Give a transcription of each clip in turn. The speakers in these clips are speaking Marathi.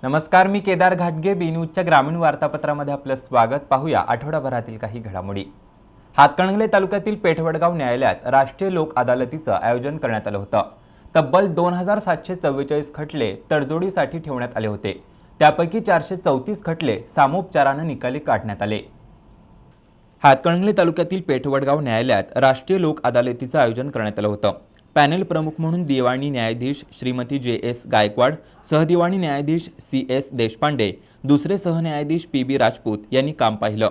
नमस्कार, मी केदार घाटगे. बी न्यूजच्या ग्रामीण वार्तापत्रामध्ये आपलं स्वागत. पाहूया आठवडाभरातील काही घडामोडी. हातकणंगले तालुक्यातील पेठवडगाव न्यायालयात राष्ट्रीय लोक अदालतीचं आयोजन करण्यात आलं होतं. तब्बल 2744 खटले तडजोडीसाठी ठेवण्यात आले होते. त्यापैकी 434 खटले सामोपचारानं निकाली काढण्यात आले. हातकणंगले तालुक्यातील पेठवडगाव न्यायालयात राष्ट्रीय लोक अदालतीचं आयोजन करण्यात आलं होतं. पॅनल प्रमुख म्हणून दिवाणी न्यायाधीश श्रीमती JS गायकवाड, सहदिवाणी न्यायाधीश CS देशपांडे, दुसरे सहन्यायाधीश PB राजपूत यांनी काम पाहिलं.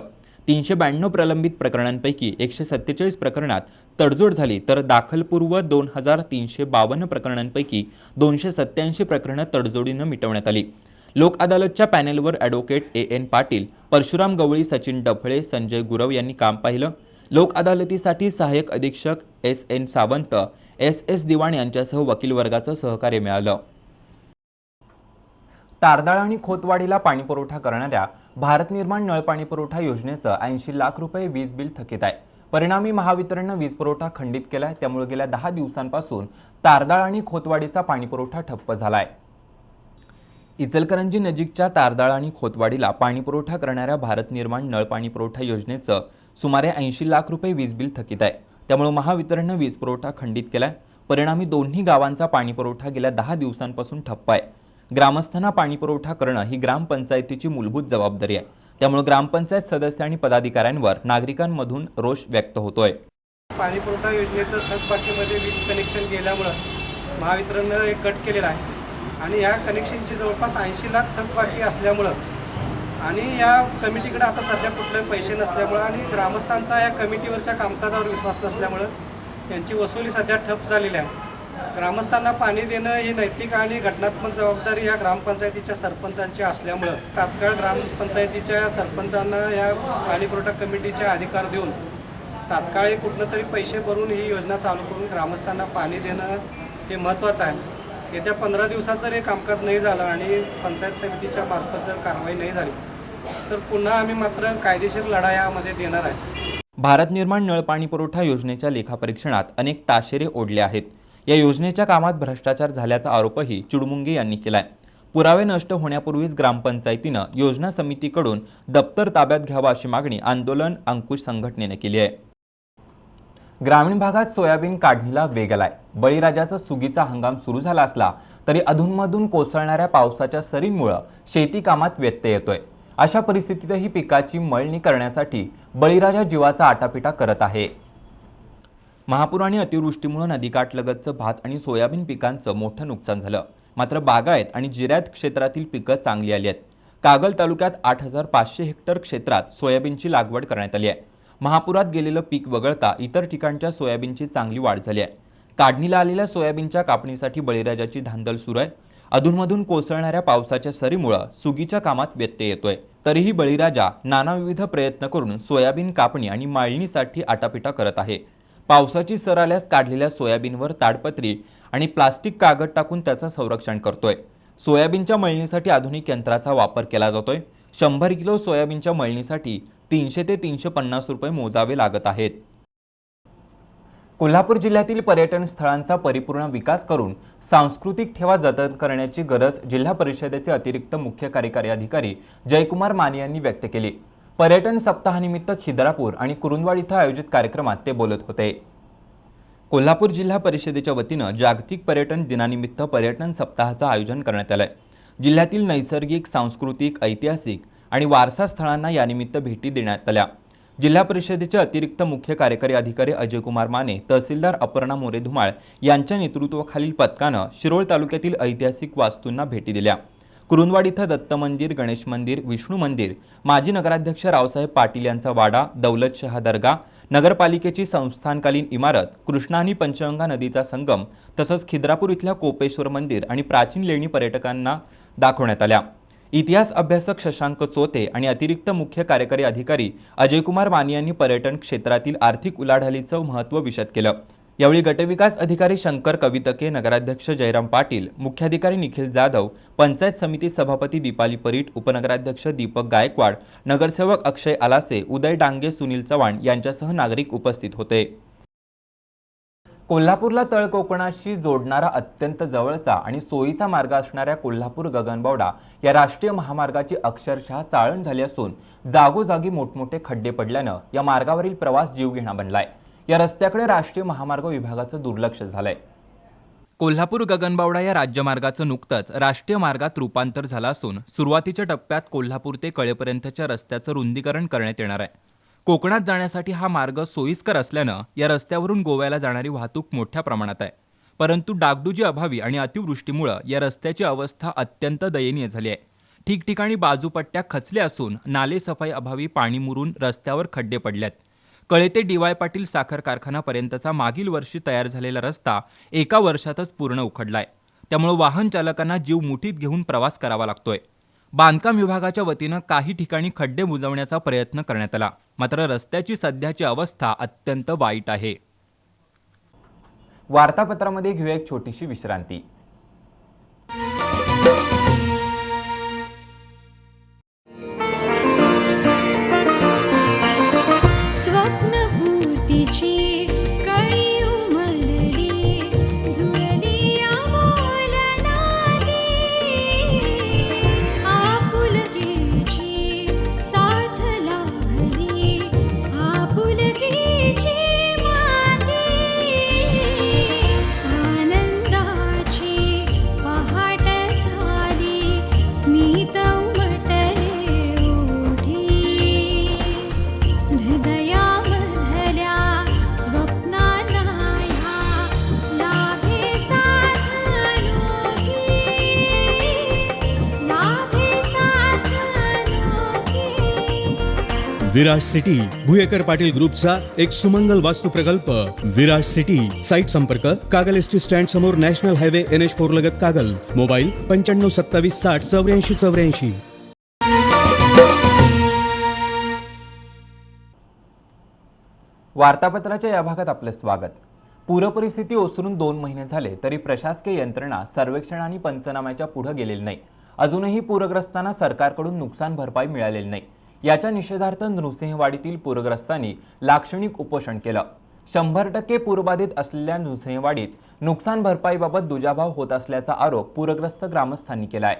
392 प्रलंबित प्रकरणांपैकी 147 प्रकरणात तडजोड झाली, तर दाखलपूर्व 2352 प्रकरणांपैकी 287 प्रकरणं तडजोडीनं मिटवण्यात आली. लोक अदालतच्या पॅनेलवर ॲडव्होकेट AN पाटील, परशुराम गवळी, सचिन डफळे, संजय गुरव यांनी काम पाहिलं. लोक अदालतीसाठी सहाय्यक अधीक्षक SN सावंत, SS दिवाण यांच्यासह वकील वर्गाचं सहकार्य मिळालं. तारदाळ आणि खोतवाडीला पाणीपुरवठा करणाऱ्या भारत निर्माण नळ पाणीपुरवठा योजनेचं 80 लाख रुपये वीज बिल थकीत आहे. परिणामी महावितरणनं वीज पुरवठा खंडित केलाय. त्यामुळे गेल्या 10 दिवसांपासून तारदाळ आणि खोतवाडीचा पाणीपुरवठा ठप्प झालाय. इचलकरंजी नजीकच्या तारदाळ आणि खोतवाडीला पाणीपुरवठा करणाऱ्या भारत निर्माण नळ पाणीपुरवठा योजनेचं सुमारे 80 लाख रुपये वीज बिल थकीत आहे. त्यामुळे महावितरणनं वीज पुरवठा खंडित केलाय. परिणामी दोन्ही गावांचा पाणीपुरवठा गेल्या 10 दिवसांपासून ठप्प आहे. ग्रामस्थांना पाणीपुरवठा करणं ही ग्रामपंचायतीची मूलभूत जबाबदारी आहे. त्यामुळे ग्रामपंचायत सदस्य आणि पदाधिकाऱ्यांवर नागरिकांमधून रोष व्यक्त होतोय. पाणीपुरवठा योजनेचं थकबाकीमध्ये वीज कनेक्शन गेल्यामुळं महावितरणनं एक कट केलेला आहे आणि या कनेक्शनची जवळपास 80 लाख थकबाकी असल्यामुळं आणि या कमिटीकडे आता सध्या कुठले पैसे नसल्यामुळं आणि ग्रामस्थांचा या कमिटीवरच्या कामकाजावर विश्वास नसल्यामुळं यांची वसुली सध्या ठप्प झालेली आहे. ग्रामस्थांना पाणी देणं ही नैतिक आणि घटनात्मक जबाबदारी या ग्रामपंचायतीच्या सरपंचांची असल्यामुळं तात्काळ ग्रामपंचायतीच्या सरपंचांना या पाणीपुरवठा कमिटीचे अधिकार देऊन तात्काळ कुठनं तरी पैसे भरून ही योजना चालू करून ग्रामस्थांना पाणी देणं हे महत्त्वाचं आहे. येत्या 15 दिवसात जर हे कामकाज नाही झालं आणि पंचायत समितीच्या मार्फत जर कारवाई नाही झाली तर पुन्हा आम्ही मात्र कायदेशीर लढा यामध्ये देणार आहे. भारत निर्माण नळ पाणीपुरवठा योजनेच्या लेखापरीक्षणात अनेक ताशेरे ओढले आहेत. या योजनेच्या कामात भ्रष्टाचार झाल्याचा आरोपही चिडमुंगे यांनी केलाय. पुरावे नष्ट होण्यापूर्वीच ग्रामपंचायतीनं योजना समितीकडून दप्तर ताब्यात घ्यावा अशी मागणी आंदोलन अंकुश संघटनेने केली आहे. ग्रामीण भागात सोयाबीन काढणीला वेग आलाय. बळीराजाचा सुगीचा हंगाम सुरू झाला असला तरी अधूनमधून कोसळणाऱ्या पावसाच्या सरींमुळे शेती कामात व्यत्यय येतोय. अशा परिस्थितीतही पिकाची मळणी करण्यासाठी बळीराजा जीवाचा आटापिटा करत आहे. महापूर आणि अतिवृष्टीमुळे नदीकाठलगतचं भात आणि सोयाबीन पिकांचं मोठं नुकसान झालं. मात्र बागायत आणि जिरायत क्षेत्रातील पिकं चांगली आली आहेत. कागल तालुक्यात 8500 हेक्टर क्षेत्रात सोयाबीनची लागवड करण्यात आली आहे. महापुरात गेलेलं पीक वगळता इतर ठिकाणच्या सोयाबीनची चांगली वाढ झाली आहे. काढणीला आलेल्या सोयाबीनच्या कापणीसाठी बळीराजाची धांदल सुरू आहे. अधूनमधून कोसळणाऱ्या पावसाच्या सरीमुळे सुगीच्या कामात व्यत्यय येतोय. तरीही बळीराजा नानाविध प्रयत्न करून सोयाबीन कापणी आणि माळणीसाठी आटापिटा करत आहे. पावसाची सर आल्यास काढलेल्या सोयाबीनवर ताडपत्री आणि प्लास्टिक कागद टाकून त्याचं संरक्षण करतोय. सोयाबीनच्या मळणीसाठी आधुनिक यंत्राचा वापर केला जातोय. 100 किलो सोयाबीनच्या मळणीसाठी 300 ते 350 रुपये मोजावे लागत आहेत. कोल्हापूर जिल्ह्यातील पर्यटन स्थळांचा परिपूर्ण विकास करून सांस्कृतिक ठेवा जतन करण्याची गरज जिल्हा परिषदेचे अतिरिक्त मुख्य कार्यकारी अधिकारी जयकुमार माने यांनी व्यक्त केली. पर्यटन सप्ताहानिमित्त खिद्रापूर आणि कुरुंदवाड इथं आयोजित कार्यक्रमात ते बोलत होते. कोल्हापूर जिल्हा परिषदेच्या वतीनं जागतिक पर्यटन दिनानिमित्त पर्यटन सप्ताहाचं आयोजन करण्यात आलंय. जिल्ह्यातील नैसर्गिक, सांस्कृतिक, ऐतिहासिक आणि वारसा स्थळांना यानिमित्त भेटी देण्यात आल्या. जिल्हा परिषदेचे अतिरिक्त मुख्य कार्यकारी अधिकारी अजयकुमार माने, तहसीलदार अपर्णा मोरे धुमाळ यांच्या नेतृत्वाखालील पथकानं शिरोळ तालुक्यातील ऐतिहासिक वास्तूंना भेटी दिल्या. कुरुंदवाड इथं दत्त मंदिर, गणेश मंदिर, विष्णू मंदिर, माजी नगराध्यक्ष रावसाहेब पाटील यांचा वाडा, दौलतशहा दर्गा, नगरपालिकेची संस्थानकालीन इमारत, कृष्णा आणि पंचगंगा नदीचा संगम तसंच खिद्रापूर इथल्या कोपेश्वर मंदिर आणि प्राचीन लेणी पर्यटकांना दाखवण्यात आल्या. इतिहास अभ्यासक शशांक चोते आणि अतिरिक्त मुख्य कार्यकारी अधिकारी अजयकुमार माने यांनी पर्यटन क्षेत्रातील आर्थिक उलाढालीचं महत्त्व विशद केलं. यावेळी गटविकास अधिकारी शंकर कवितके, नगराध्यक्ष जयराम पाटील, मुख्याधिकारी निखिल जाधव, पंचायत समिती सभापती दीपाली परीट, उपनगराध्यक्ष दीपक गायकवाड, नगरसेवक अक्षय आलासे, उदय डांगे, सुनील चव्हाण यांच्यासह नागरिक उपस्थित होते. कोल्हापूरला तळ कोकणाशी जोडणारा अत्यंत जवळचा आणि सोयीचा मार्ग असणाऱ्या कोल्हापूर गगनबावडा या राष्ट्रीय महामार्गाची अक्षरशः चाळण झाली असून जागोजागी मोठमोठे खड्डे पडल्यानं या मार्गावरील प्रवास जीवघेणा बनलाय। या रस्त्याकडे राष्ट्रीय महामार्ग विभागाचं दुर्लक्ष झालंय। कोल्हापूर गगनबावडा या राज्यमार्गाचं नुकतंच राष्ट्रीय मार्गात रूपांतर झालं असून सुरुवातीच्या टप्प्यात कोल्हापूर ते कळेपर्यंतच्या रस्त्याचं रुंदीकरण करण्यात येणार आहे। कोकणात जाण्यासाठी हा मार्ग सोयीस्कर असल्यानं या रस्त्यावरून गोव्याला जाणारी वाहतूक मोठ्या प्रमाणात आहे। परंतु डागडुजी अभावी आणि अतिवृष्टीमुळे या रस्त्याची अवस्था अत्यंत दयनीय झाली आहे। ठिकठिकाणी बाजूपट्ट्या खचल्या असून नाले सफाई अभावी पाणी मुरून रस्त्यावर खड्डे पडल्यात। कळे ते डी.वाय. पाटील साखर कारखानापर्यंतचा मागील वर्षी तयार झालेला रस्ता एका वर्षातच पूर्ण उखडलाय। त्यामुळे वाहन चालकांना जीव मुठीत घेऊन प्रवास करावा लागतोय। बांधकाम विभागाच्या वतीनं काही ठिकाणी खड्डे बुजवण्याचा प्रयत्न करण्यात आला, मात्र रस्त्याची सध्याची अवस्था अत्यंत वाईट आहे। वार्तापत्रामध्ये घेऊया एक छोटीशी विश्रांती। विराज सिटी भुयेकर पाटील ग्रुपचा एक सुमंगल वास्तू प्रकल्प विराज सिटी। साइट संपर्क कागल एसटी स्टँड समोर नॅशनल हायवे NH4 लगत कागल। मोबाईल 9527608484। वार्तापत्राच्या या भागात आपले स्वागत। पूरपरिस्थिती ओसरून 2 महिने झाले तरी प्रशासकीय यंत्रणा सर्वेक्षण आणि पंचनाम्याच्या पुढे गेलेली नाही। अजूनही पूरग्रस्तांना सरकारकडून नुकसान भरपाई मिळालेली नाही। याच्या निषेधार्थ नृसिंहवाडीतील पूरग्रस्तांनी लाक्षणिक उपोषण केलं। 100% पूरबाधित असलेल्या नृसिंहवाडीत नुकसान भरपाईबाबत दुजाभाव होत असल्याचा आरोप पूरग्रस्त ग्रामस्थांनी केलाय।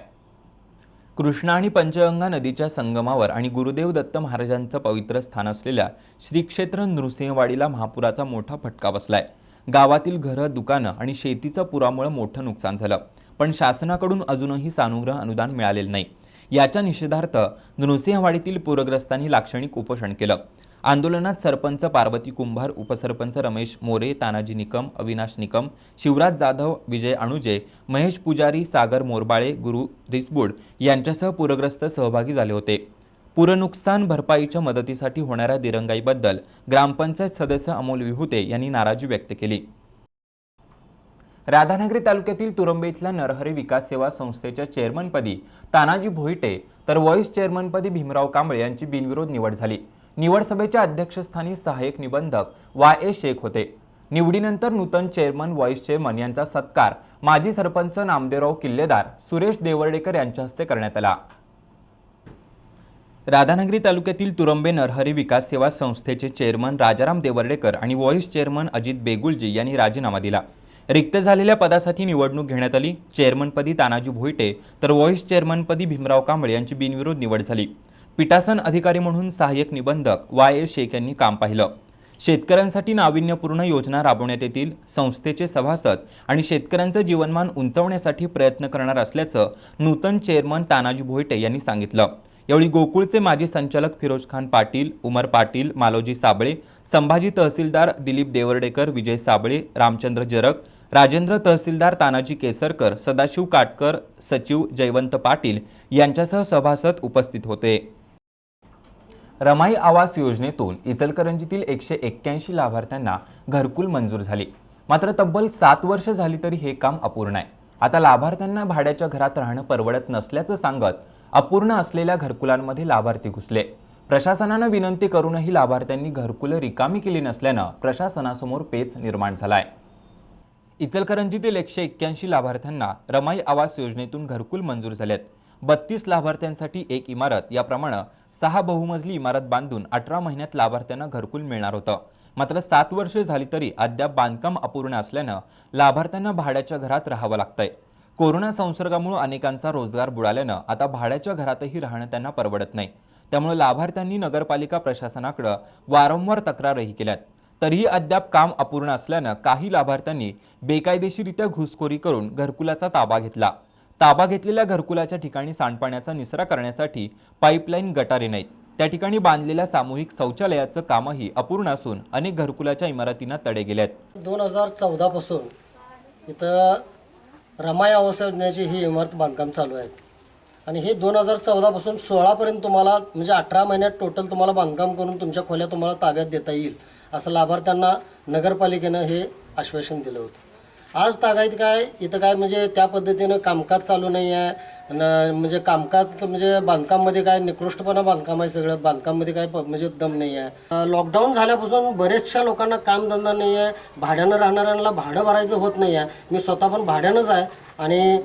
कृष्णा आणि पंचगंगा नदीच्या संगमावर आणि गुरुदेव दत्त महाराजांचं पवित्र स्थान असलेल्या श्री क्षेत्र नृसिंहवाडीला महापुराचा मोठा फटका बसलाय। गावातील घरं, दुकानं आणि शेतीचं पुरामुळे मोठं नुकसान झालं, पण शासनाकडून अजूनही सानुग्रह अनुदान मिळालेलं नाही। याच्या निषेधार्थ नृसिंहवाडीतील पूरग्रस्तांनी लाक्षणिक उपोषण केलं। आंदोलनात सरपंच पार्वती कुंभार, उपसरपंच रमेश मोरे, तानाजी निकम, अविनाश निकम, शिवराज जाधव, विजय अणुजे, महेश पुजारी, सागर मोरबाळे, गुरु रिसबुड यांच्यासह पूरग्रस्त सहभागी झाले होते। पूरनुकसान भरपाईच्या मदतीसाठी होणाऱ्या दिरंगाईबद्दल ग्रामपंचायत सदस्य अमोल विहुते यांनी नाराजी व्यक्त केली। राधानगरी तालुक्यातील तुरंबे इथल्या नरहरी विकास सेवा संस्थेच्या चेअरमनपदी तानाजी भोईटे तर व्हाईस चेअरमनपदी भीमराव कांबळे यांची बिनविरोध निवड झाली। निवड सभेच्या अध्यक्षस्थानी सहाय्यक निबंधक Y.A. शेख होते। निवडीनंतर नूतन चेअरमन, व्हाईस चेअरमन यांचा सत्कार माजी सरपंच नामदेवराव किल्लेदार, सुरेश देवर्डेकर यांच्या हस्ते करण्यात आला। राधानगरी तालुक्यातील तुरंबे नरहरी विकास सेवा संस्थेचे चेअरमन राजाराम देवर्डेकर आणि व्हाईस चेअरमन अजित बेगुलजी यांनी राजीनामा दिला। रिक्त झालेल्या पदासाठी निवडणूक घेण्यात आली। चेअरमनपदी तानाजी भोईटे तर व्हाईस चेअरमनपदी भीमराव कांबळे यांची बिनविरोध निवड झाली। पीठासन अधिकारी म्हणून सहाय्यक निबंधक Y.A. शेख यांनी काम पाहिलं। शेतकऱ्यांसाठी नाविन्यपूर्ण योजना राबवण्यात येतील। संस्थेचे सभासद आणि शेतकऱ्यांचं जीवनमान उंचावण्यासाठी प्रयत्न करणार असल्याचं नूतन चेअरमन तानाजी भोईटे यांनी सांगितलं। यावेळी गोकुळचे माजी संचालक फिरोज खान पाटील, उमर पाटील, मालोजी साबळे, संभाजी तहसीलदार दिलीप देवर्डेकर, विजय साबळे, रामचंद्र जरग, राजेंद्र तहसीलदार तानाजी केसरकर, सदाशिव काटकर, सचिव जयवंत पाटील यांच्यासह सभासद उपस्थित होते। रमाई आवास योजनेतून इचलकरंजीतील 181 लाभार्थ्यांना घरकुल मंजूर झाली, मात्र तब्बल 7 वर्ष झाली तरी हे काम अपूर्ण आहे। आता लाभार्थ्यांना भाड्याच्या घरात राहणं परवडत नसल्याचं सांगत अपूर्ण असलेल्या घरकुलांमध्ये लाभार्थी घुसले। प्रशासनानं विनंती करूनही लाभार्थ्यांनी घरकुलं रिकामी केली नसल्यानं प्रशासनासमोर पेच निर्माण झालाय। इचलकरंजीतील 181 लाभार्थ्यांना रमाई आवास योजनेतून घरकुल मंजूर झालेत। 32 लाभार्थ्यांसाठी एक इमारत याप्रमाणे 6 बहुमजली इमारत बांधून 18 महिन्यात लाभार्थ्यांना घरकुल मिळणार होतं। मात्र 7 वर्षे झाली तरी अद्याप बांधकाम अपूर्ण असल्यानं लाभार्थ्यांना भाड्याच्या घरात राहावं लागतंय. कोरोना संसर्गामुळे अनेकांचा रोजगार बुडाल्यानं आता भाड्याच्या घरातही राहणं त्यांना परवडत नाही. त्यामुळे लाभार्थ्यांनी नगरपालिका प्रशासनाकडे वारंवार तक्रारही केल्यात. तरीही अद्याप काम अपूर्ण असल्यानं काही लाभार्थ्यांनी बेकायदेशीरित्या घुसखोरी करून घरकुलाचा ताबा घेतला. ताबा घेतलेल्या घरकुलाच्या ठिकाणी सांडपाण्याचा निचरा करण्यासाठी पाईपलाईन गटारे नाहीत. त्या ठिकाणी बांधलेल्या सामूहिक शौचालयाचं कामही अपूर्ण असून अनेक घरकुलाच्या इमारतींना तडे गेलेत. 2014 पासून इथं रमाई आवास योजनेची ही इमारत बांधकाम चालू आहे आणि हे 2014 पासून 16 पर्यंत तुम्हाला म्हणजे 18 महिन्यात टोटल तुम्हाला बांधकाम करून तुमच्या खोल्या तुम्हाला ताब्यात देता येईल असं लाभार्थ्यांना नगरपालिकेनं हे आश्वासन दिलं होतं. आज तागायत काय इथं काय म्हणजे त्या पद्धतीनं कामकाज चालू नाही आहे म्हणजे कामकाज म्हणजे बांधकाममध्ये काय निकृष्टपणा बांधकाम आहे. सगळं बांधकाममध्ये काय म्हणजे दम नाही आहे. लॉकडाऊन झाल्यापासून बरेचशा लोकांना कामधंदा नाही आहे. भाड्यानं राहणाऱ्यांना भाडं भरायचं होत नाही आहे. मी स्वतः पण भाड्यानंच आहे आणि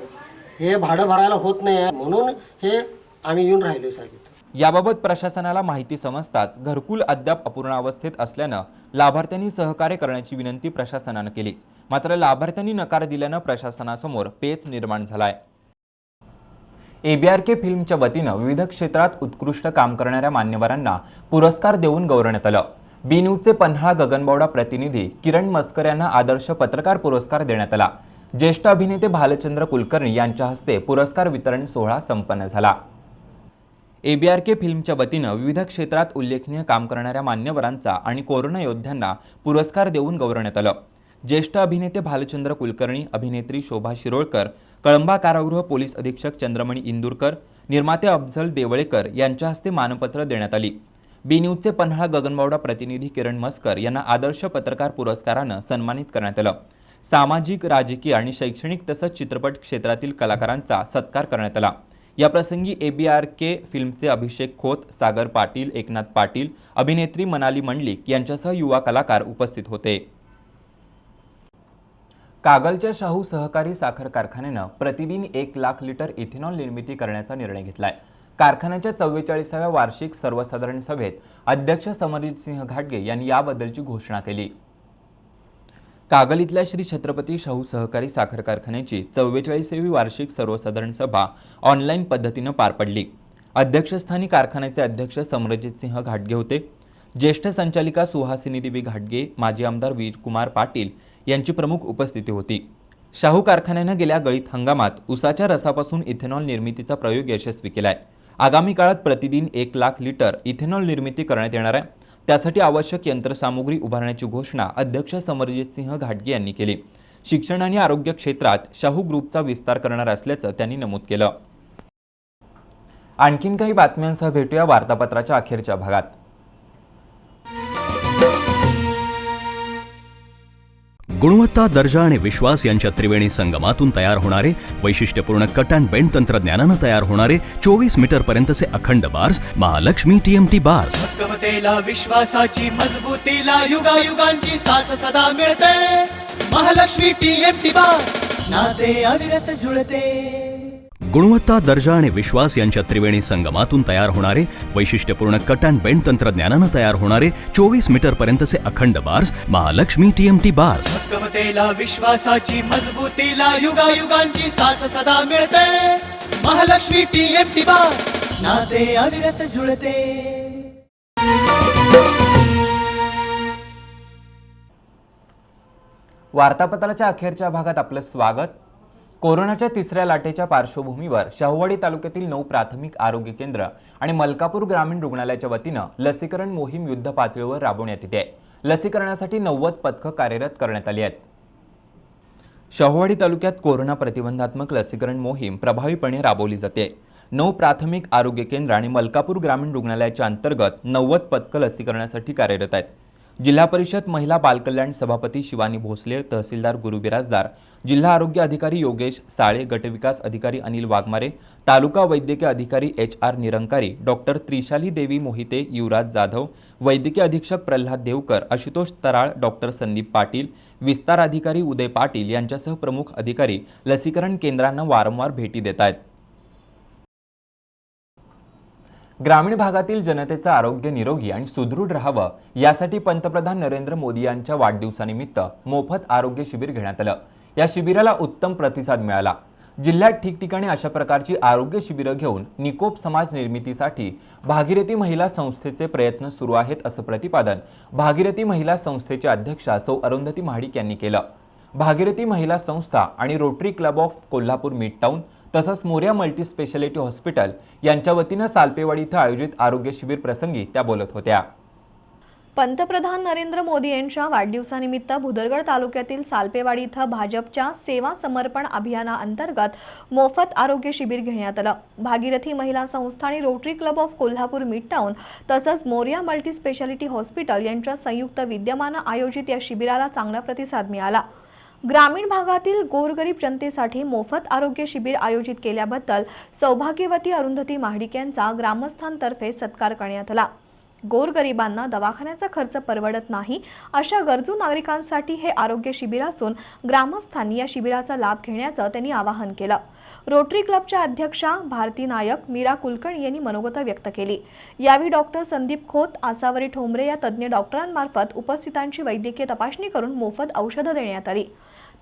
हे भाडं भरायला होत नाही आहे म्हणून हे आम्ही येऊन राहिलो साहेब. याबाबत प्रशासनाला माहिती समजताच घरकुल अद्याप अपूर्ण अवस्थेत असल्यानं लाभार्थ्यांनी सहकार्य करण्याची विनंती प्रशासनानं केली. मात्र लाभार्थ्यांनी नकार दिल्यानं प्रशासनासमोर पेच निर्माण झालाय. ABRK फिल्मच्या वतीनं विविध क्षेत्रात उत्कृष्ट काम करणाऱ्या मान्यवरांना पुरस्कार देऊन गौरवण्यात आलं. बी न्यूजचे पन्हाळा गगनबावडा प्रतिनिधी किरण मस्कर यांना आदर्श पत्रकार पुरस्कार देण्यात आला. ज्येष्ठ अभिनेते भालचंद्र कुलकर्णी यांच्या हस्ते पुरस्कार वितरण सोहळा संपन्न झाला. ABRK फिल्मच्या वतीनं विविध क्षेत्रात उल्लेखनीय काम करणाऱ्या मान्यवरांचा आणि कोरोना योद्ध्यांना पुरस्कार देऊन गौरवण्यात आलं. ज्येष्ठ अभिनेते भालचंद्र कुलकर्णी, अभिनेत्री शोभा शिरोळकर, कळंबा कारागृह पोलीस अधीक्षक चंद्रमणी इंदुरकर, निर्माते अफझल देवळेकर यांच्या हस्ते मानपत्र देण्यात आली. बी न्यूजचे पन्हाळा गगनबावडा प्रतिनिधी किरण मस्कर यांना आदर्श पत्रकार पुरस्कारानं सन्मानित करण्यात आलं. सामाजिक, राजकीय आणि शैक्षणिक तसंच चित्रपट क्षेत्रातील कलाकारांचा सत्कार करण्यात आला. याप्रसंगी ABRK फिल्मचे अभिषेक खोत, सागर पाटील, एकनाथ पाटील, अभिनेत्री मनाली मंडलिक यांच्यासह युवा कलाकार उपस्थित होते. कागलच्या शाहू सहकारी साखर कारखान्यानं प्रतिदिन 1 लाख लिटर इथेनॉल निर्मिती करण्याचा निर्णय घेतलाय. कारखान्याच्या 44व्या वार्षिक सर्वसाधारण सभेत अध्यक्ष समरजितसिंह घाटगे यांनी याबद्दलची घोषणा केली. कागल इथल्या श्री छत्रपती शाहू सहकारी साखर कारखान्याची 44वी वार्षिक सर्वसाधारण सभा ऑनलाईन पद्धतीनं पार पडली. अध्यक्षस्थानी कारखान्याचे अध्यक्ष समरजितसिंह घाटगे होते. ज्येष्ठ संचालिका सुहासिनी देवी घाटगे, माजी आमदार वीरकुमार पाटील यांची प्रमुख उपस्थिती होती. शाहू कारखान्यानं गेल्या गळीत हंगामात उसाच्या रसापासून इथेनॉल निर्मितीचा प्रयोग यशस्वी केलाय. आगामी काळात प्रतिदिन 1 लाख लिटर इथेनॉल निर्मिती करण्यात येणार आहे. त्यासाठी आवश्यक यंत्रसामुग्री उभारण्याची घोषणा अध्यक्ष समरजितसिंह घाटगे यांनी केली. शिक्षण आणि आरोग्य क्षेत्रात शाहू ग्रुपचा विस्तार करणार असल्याचं त्यांनी नमूद केलं. आणखीन काही बातम्यांसह भेटूया वार्तापत्राच्या अखेरच्या भागात. गुणवत्ता, दर्जा आणि विश्वास यांच्या त्रिवेणी संगमातून तयार होणारे वैशिष्ट्यपूर्ण कट अँड बेंड तंत्रज्ञानानं तयार होणारे 24 मीटर पर्यंतचे अखंड बार्स महालक्ष्मी TMT बार्स. भक्कमतेला, विश्वासाची मजबूतीला, युगायुगांची साथ सदा मिळते. महालक्ष्मी TMT बार्स, नाते अविरत जुळते. गुणवत्ता, दर्जा आणि विश्वास यांच्या त्रिवेणी संगमातून तयार होणारे वैशिष्ट्यपूर्ण कट अँड बेंड तंत्रज्ञानानं तयार होणारे 24 मीटर पर्यंतचे अखंड बार्स महालक्ष्मी TMT बार्स. भक्कमतेला, विश्वासाची मजबूतीला, युगायुगांची साथ सदा मिळते. महालक्ष्मी TMT बार्स, नाते अविरत जुळते. वार्तापत्राच्या अखेरच्या भागात आपलं स्वागत. कोरोनाच्या तिसऱ्या लाटेच्या पार्श्वभूमीवर शाहूवाडी तालुक्यातील 9 प्राथमिक आरोग्य केंद्र आणि मलकापूर ग्रामीण रुग्णालयाच्या वतीनं लसीकरण मोहीम युद्ध पातळीवर राबवण्यात येते आहे. लसीकरणासाठी 90 पथकं कार्यरत करण्यात आली आहेत. शाहूवाडी तालुक्यात कोरोना प्रतिबंधात्मक लसीकरण मोहीम प्रभावीपणे राबवली जाते. 9 प्राथमिक आरोग्य केंद्र आणि मलकापूर ग्रामीण रुग्णालयाच्या अंतर्गत 90 पथकं लसीकरणासाठी कार्यरत आहेत. जिल्हा परिषद महिला बालकल्याण सभापती शिवानी भोसले, तहसीलदार गुरु बिराजदार, जिल्हा आरोग्य अधिकारी योगेश साळे, गटविकास अधिकारी अनिल वाघमारे, तालुका वैद्यकीय अधिकारी HR निरंकारी, डॉक्टर त्रिशाली देवी मोहिते, युवराज जाधव, वैद्यकीय अधीक्षक प्रल्हाद देवकर, आशुतोष तराळ, डॉक्टर संदीप पाटील, विस्तार अधिकारी उदय पाटील यांच्यासह प्रमुख अधिकारी लसीकरण केंद्रांना वारंवार भेटी देत आहेत. ग्रामीण भागातील जनतेचं आरोग्य निरोगी आणि सुदृढ राहावं यासाठी पंतप्रधान नरेंद्र मोदी यांच्या वाढदिवसानिमित्त मोफत आरोग्य शिबिर घेण्यात आलं। या शिबिराला उत्तम प्रतिसाद मिळाला। जिल्ह्यात ठिकठिकाणी अशा प्रकारची आरोग्य शिबिरं घेऊन निकोप समाज निर्मितीसाठी भागीरथी महिला संस्थेचे प्रयत्न सुरू आहेत असं प्रतिपादन भागीरथी महिला संस्थेच्या अध्यक्षा सौ अरुंधती महाडिक यांनी केलं। भागीरथी महिला संस्था आणि रोटरी क्लब ऑफ कोल्हापूर मिडटाऊन तसंच मोर्या मल्टी स्पेशालिटी हॉस्पिटल यांच्या वतीनं सालपेवाडी इथं आयोजित आरोग्य शिबिर प्रसंगी त्या बोलत होत्या। पंतप्रधान नरेंद्र मोदी यांच्या वाढदिवसानिमित्त भुदरगड तालुक्यातील सालपेवाडी इथं भाजपच्या सेवा समर्पण अभियानाअंतर्गत मोफत आरोग्य शिबिर घेण्यात आलं। भागीरथी महिला संस्था आणि रोटरी क्लब ऑफ कोल्हापूर मिडटाऊन तसंच मोर्या मल्टी स्पेशालिटी हॉस्पिटल यांच्या संयुक्त विद्यमानं आयोजित या शिबिराला चांगला प्रतिसाद मिळाला। ग्रामीण भागातील गोरगरीब जनतेसाठी मोफत आरोग्य शिबिर आयोजित केल्याबद्दल सौभाग्यवती अरुंधती महाडिक यांचा ग्रामस्थांतर्फे सत्कार करण्यात आला। गोरगरिबांना दवाखान्याचा खर्च परवडत नाही अशा गरजू नागरिकांसाठी हे आरोग्य शिबिर असून ग्रामस्थांनी या शिबिराचा लाभ घेण्याचं त्यांनी आवाहन केलं। रोटरी क्लबच्या अध्यक्षा भारती नायक, मीरा कुलकर्णी यांनी मनोगत व्यक्त केली। यावेळी डॉक्टर संदीप खोत, आसावरी ठोंबरे या तज्ज्ञ डॉक्टरांमार्फत उपस्थितांची वैद्यकीय तपासणी करून मोफत औषधं देण्यात आली।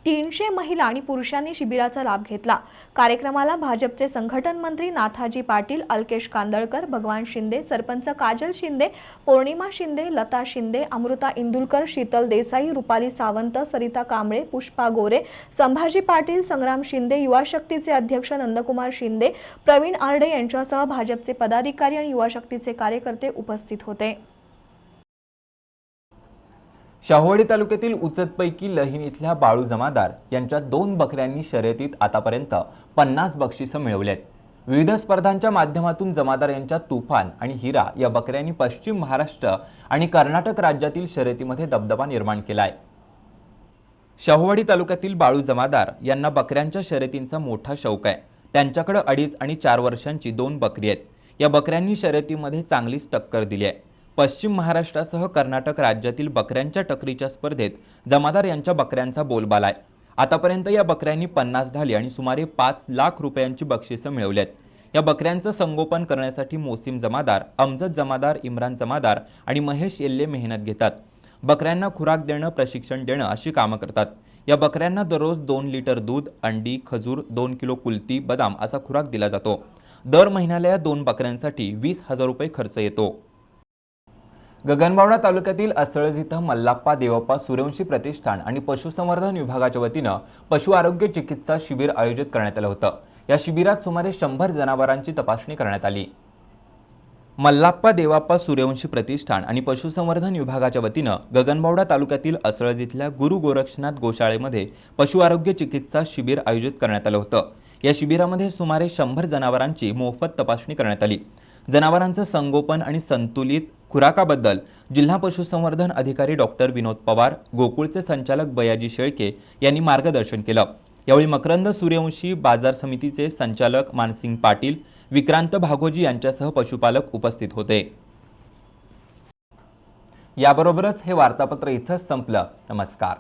300 महिला आणि पुरुषांनी शिबिराचा लाभ घेतला। कार्यक्रमाला भाजपचे संघटन मंत्री नाथाजी पाटील, अल्केश कांदळकर, भगवान शिंदे, सरपंच काजल शिंदे, पौर्णिमा शिंदे, लता शिंदे, अमृता इंदुलकर, शीतल देसाई, रुपाली सावंत, सरिता कांबळे, पुष्पा गोरे, संभाजी पाटील, संग्राम शिंदे, युवा शक्तीचे अध्यक्ष नंदकुमार शिंदे, प्रवीण आरडे यांच्यासह भाजपचे पदाधिकारी आणि युवा शक्तीचे कार्यकर्ते उपस्थित होते। शाहूवाडी तालुक्यातील उचतपैकी लहीन इथल्या बाळू जमादार यांच्या 2 बकऱ्यांनी शर्यतीत आतापर्यंत 50 बक्षिसं मिळवलेत। विविध स्पर्धांच्या माध्यमातून जमादार यांच्या तुफान आणि हिरा या बकऱ्यांनी पश्चिम महाराष्ट्र आणि कर्नाटक राज्यातील शर्यतीमध्ये दबदबा निर्माण केलाय। शाहूवाडी तालुक्यातील बाळू जमादार यांना बकऱ्यांच्या शर्यतींचा मोठा शौक आहे। त्यांच्याकडे 2.5 आणि 4 वर्षांची 2 बकरी आहेत। या बकऱ्यांनी शर्यतीमध्ये चांगलीच टक्कर दिली आहे। पश्चिम महाराष्ट्रासह कर्नाटक राज्यातील बकऱ्यांच्या टकरीच्या स्पर्धेत जमादार यांच्या बकऱ्यांचा बोलबाला आहे। आतापर्यंत या बकऱ्यांनी 50 ढाली आणि सुमारे 5 लाख रुपयांची बक्षिसं मिळवली आहेत। या बकऱ्यांचं संगोपन करण्यासाठी मोसीम जमादार, अमजद जमादार, इम्रान जमादार आणि महेश येल्ले मेहनत घेतात। बकऱ्यांना खुराक देणं, प्रशिक्षण देणं अशी कामं करतात। या बकऱ्यांना दररोज 2 लिटर दूध, अंडी, खजूर, 2 किलो कुलती, बदाम असा खुराक दिला जातो। दर महिन्याला या 2 बकऱ्यांसाठी 20,000 रुपये खर्च येतो। गगनबावडा तालुक्यातील असळज इथं मल्लाप्पा देवप्पा सूर्यवंशी प्रतिष्ठान आणि पशुसंवर्धन विभागाच्या वतीनं पशु आरोग्य चिकित्सा शिबिर आयोजित करण्यात आलं होतं। या शिबिरात सुमारे 100 जनावरांची तपासणी करण्यात आली। मल्लाप्पा देवाप्पा सूर्यवंशी प्रतिष्ठान आणि पशुसंवर्धन विभागाच्या वतीनं गगनबावडा तालुक्यातील असळज इथल्या गुरु गोरक्षनाथ गोशाळेमध्ये पशु आरोग्य चिकित्सा शिबिर आयोजित करण्यात आलं होतं। या शिबिरामध्ये सुमारे 100 जनावरांची मोफत तपासणी करण्यात आली। जनावरांचं संगोपन आणि संतुलित खुराकाबद्दल जिल्हा पशुसंवर्धन अधिकारी डॉक्टर विनोद पवार, गोकुळचे संचालक बयाजी शेळके यांनी मार्गदर्शन केलं। यावेळी मकरंद सूर्यवंशी बाजार समितीचे संचालक मानसिंग पाटील, विक्रांत भागोजी यांच्यासह पशुपालक उपस्थित होते। याबरोबरच हे वार्तापत्र इथंच संपलं। नमस्कार।